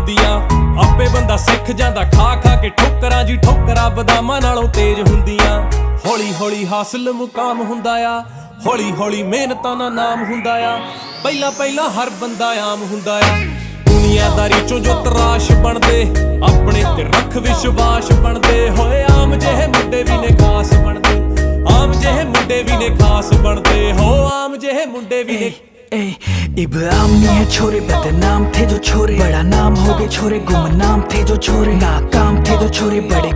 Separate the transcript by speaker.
Speaker 1: ਹੁੰਦੀਆਂ। ਆਪੇ ਬੰਦਾ ਸਿੱਖ ਜਾਂਦਾ ਖਾ ਖਾ ਕੇ ਠੋਕਰਾਂ ਜੀ, ਠੋਕਰਾਂ ਬਦਾਮਾਂ ਨਾਲੋਂ ਤੇਜ਼ ਹੁੰਦੀਆਂ। ਹੌਲੀ ਹੌਲੀ ਹਾਸਲ ਮੁਕਾਮ ਹੁੰਦਾ ਆ, ਹੌਲੀ ਹੌਲੀ ਮਿਹਨਤਾਂ ਦਾ ਨਾਮ ਹੁੰਦਾ ਆ। ਪਹਿਲਾਂ ਪਹਿਲਾਂ ਹਰ ਬੰਦਾ ਆਮ ਹੁੰਦਾ ਆ। ਦੁਨੀਆਦਾਰੀ ਚੋਂ ਜੋ ਤਰਾਸ਼ ਬਣਦੇ, ਆਪਣੇ ਤੇ ਰੱਖ ਵਿਸ਼ਵਾਸ ਬਣਦੇ ਹੋਏ। ਆਮ ਜਿਹੇ ਮੁੰਡੇ ਵੀ ਨੇ ਖਾਸ ਬਣਦੇ, ਆਮ ਜਿਹੇ ਮੁੰਡੇ ਵੀ ਨੇ ਖਾਸ ਬਣਦੇ ਹੋ। ਆਮ ਜਿਹੇ ਮੁੰਡੇ ਵੀ ਨੇ
Speaker 2: इब्राम नहीं है छोरे, बदनाम थे जो छोरे, बड़ा नाम हो गए छोरे, गुमनाम थे जो छोरे, नाकाम थे जो छोरे, बड़े